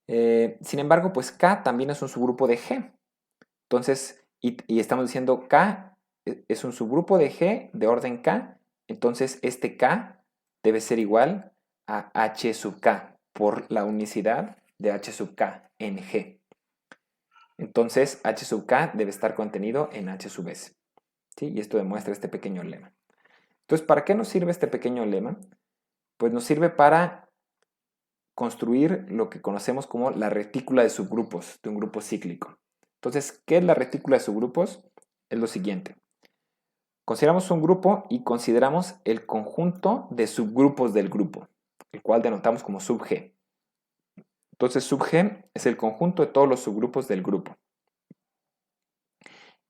S1: Sin embargo, pues K también es un subgrupo de G. Entonces, y estamos diciendo K es un subgrupo de G de orden K. Entonces, este K debe ser igual a H sub K por la unicidad de H sub k en G. Entonces, H sub k debe estar contenido en H sub s. ¿Sí? Y esto demuestra este pequeño lema. Entonces, ¿para qué nos sirve este pequeño lema? Pues nos sirve para construir lo que conocemos como la retícula de subgrupos de un grupo cíclico. Entonces, ¿qué es la retícula de subgrupos? Es lo siguiente. Consideramos un grupo y consideramos el conjunto de subgrupos del grupo, el cual denotamos como sub G. Entonces, sub G es el conjunto de todos los subgrupos del grupo.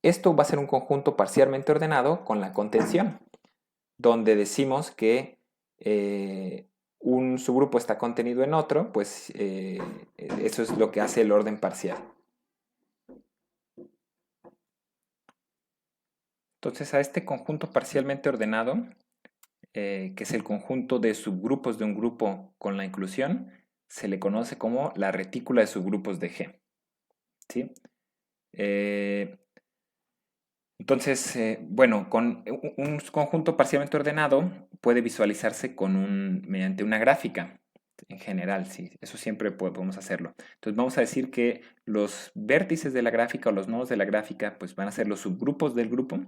S1: Esto va a ser un conjunto parcialmente ordenado con la contención, donde decimos que un subgrupo está contenido en otro, pues eso es lo que hace el orden parcial. Entonces a este conjunto parcialmente ordenado, que es el conjunto de subgrupos de un grupo con la inclusión, se le conoce como la retícula de subgrupos de G. ¿Sí? Entonces, bueno, con un conjunto parcialmente ordenado puede visualizarse mediante una gráfica en general, sí, eso siempre podemos hacerlo. Entonces vamos a decir que los vértices de la gráfica o los nodos de la gráfica pues van a ser los subgrupos del grupo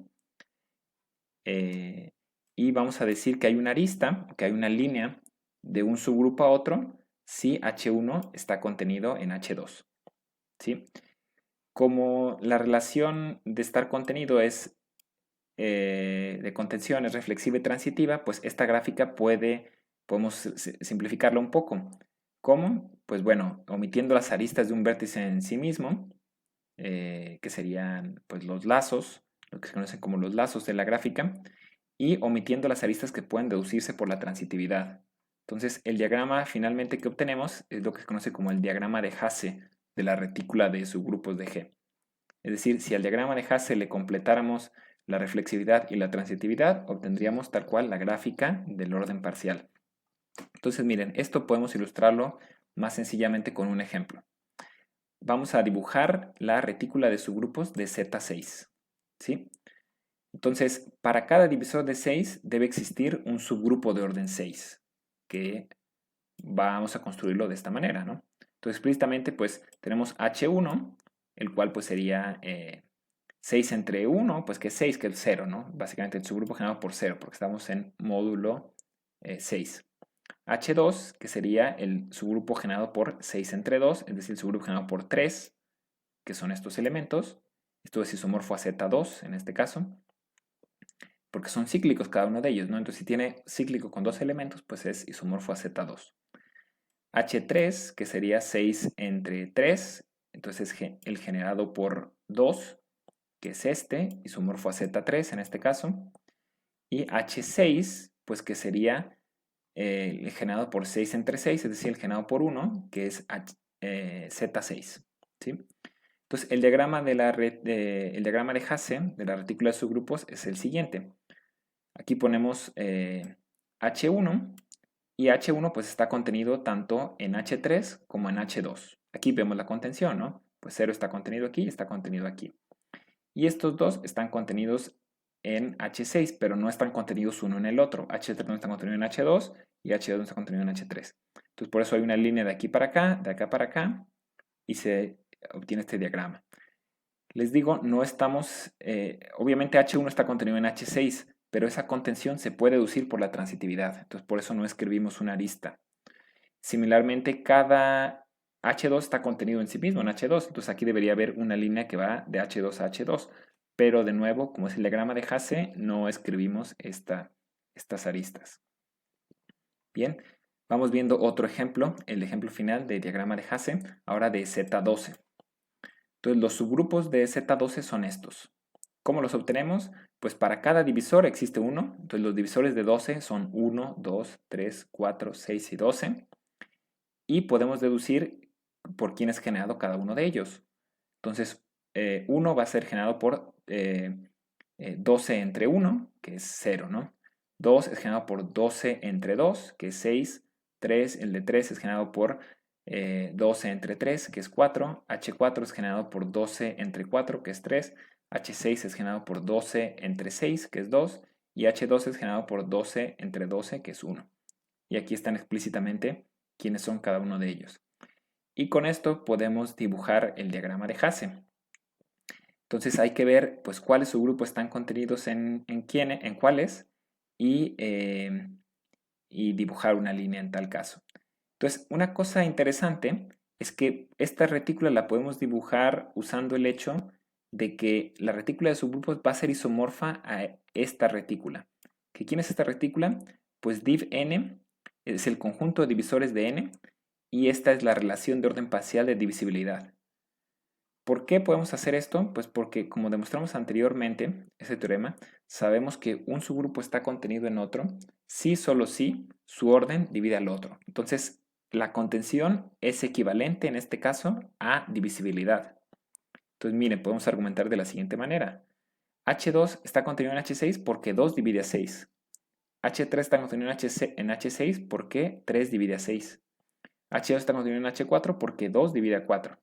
S1: y vamos a decir que hay una arista, que hay una línea de un subgrupo a otro si H1 está contenido en H2, ¿sí? Como la relación de estar contenido es de contención es reflexiva y transitiva, pues esta gráfica podemos simplificarla un poco. ¿Cómo? Pues bueno, omitiendo las aristas de un vértice en sí mismo, que serían pues los lazos, lo que se conocen como los lazos de la gráfica, y omitiendo las aristas que pueden deducirse por la transitividad. Entonces, el diagrama finalmente que obtenemos es lo que se conoce como el diagrama de Hasse de la retícula de subgrupos de G. Es decir, si al diagrama de Hasse le completáramos la reflexividad y la transitividad, obtendríamos tal cual la gráfica del orden parcial. Entonces, miren, esto podemos ilustrarlo más sencillamente con un ejemplo. Vamos a dibujar la retícula de subgrupos de Z6. ¿Sí? Entonces, para cada divisor de 6 debe existir un subgrupo de orden 6, que vamos a construirlo de esta manera, ¿no? Entonces, explícitamente, pues tenemos H1, el cual pues sería 6 entre 1, pues que es 6, que es 0, ¿no? Básicamente el subgrupo generado por 0, porque estamos en módulo 6. H2, que sería el subgrupo generado por 6 entre 2, es decir, el subgrupo generado por 3, que son estos elementos. Esto es isomorfo a Z2 en este caso, porque son cíclicos cada uno de ellos, ¿no? Entonces, si tiene cíclico con 2 elementos, pues es isomorfo a Z2. H3, que sería 6 entre 3, entonces el generado por 2, que es este, isomorfo a Z3 en este caso. Y H6, pues que sería el generado por 6 entre 6, es decir, el generado por 1, que es Z6. ¿Sí? Entonces, el diagrama de Hasse, de la retícula de subgrupos, es el siguiente. Aquí ponemos H1 y H1 pues está contenido tanto en H3 como en H2. Aquí vemos la contención, ¿no? Pues 0 está contenido aquí y está contenido aquí. Y estos dos están contenidos en H6, pero no están contenidos uno en el otro. H3 no está contenido en H2 y H2 no está contenido en H3. Entonces por eso hay una línea de aquí para acá, de acá para acá, y se obtiene este diagrama. Les digo, no estamos, obviamente H1 está contenido en H6, pero esa contención se puede deducir por la transitividad. Entonces por eso no escribimos una arista. Similarmente, cada H2 está contenido en sí mismo, en H2. Entonces aquí debería haber una línea que va de H2 a H2. Pero de nuevo, como es el diagrama de Hasse, no escribimos estas aristas. Bien, vamos viendo otro ejemplo, el ejemplo final del diagrama de Hasse, ahora de Z12. Entonces los subgrupos de Z12 son estos. ¿Cómo los obtenemos? Pues para cada divisor existe uno. Entonces los divisores de 12 son 1, 2, 3, 4, 6 y 12. Y podemos deducir por quién es generado cada uno de ellos. Entonces, 1 va a ser generado por 12 entre 1, que es 0, ¿no? 2 es generado por 12 entre 2, que es 6. 3, el de 3 es generado por 12 entre 3, que es 4. H4 es generado por 12 entre 4, que es 3. H6 es generado por 12 entre 6, que es 2. Y H2 es generado por 12 entre 12, que es 1. Y aquí están explícitamente quiénes son cada uno de ellos. Y con esto podemos dibujar el diagrama de Hasse. Entonces hay que ver pues cuáles subgrupos están contenidos en cuáles y dibujar una línea en tal caso. Entonces, una cosa interesante es que esta retícula la podemos dibujar usando el hecho de que la retícula de subgrupos va a ser isomorfa a esta retícula. ¿Quién es esta retícula? Pues div n es el conjunto de divisores de n y esta es la relación de orden parcial de divisibilidad. ¿Por qué podemos hacer esto? Pues porque, como demostramos anteriormente, ese teorema, sabemos que un subgrupo está contenido en otro si, solo si, su orden divide al otro. Entonces, la contención es equivalente en este caso a divisibilidad. Entonces, miren, podemos argumentar de la siguiente manera. H2 está contenido en H6 porque 2 divide a 6. H3 está contenido en H6 porque 3 divide a 6. H2 está contenido en H4 porque 2 divide a 4.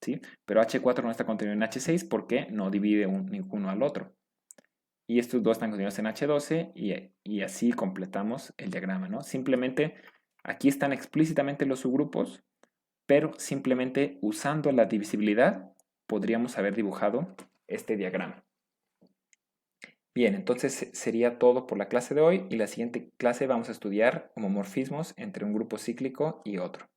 S1: ¿Sí? Pero H4 no está contenido en H6 porque no divide ninguno al otro. Y estos dos están contenidos en H12 y así completamos el diagrama, ¿no? Simplemente aquí están explícitamente los subgrupos, pero simplemente usando la divisibilidad podríamos haber dibujado este diagrama. Bien, entonces sería todo por la clase de hoy y la siguiente clase vamos a estudiar homomorfismos entre un grupo cíclico y otro.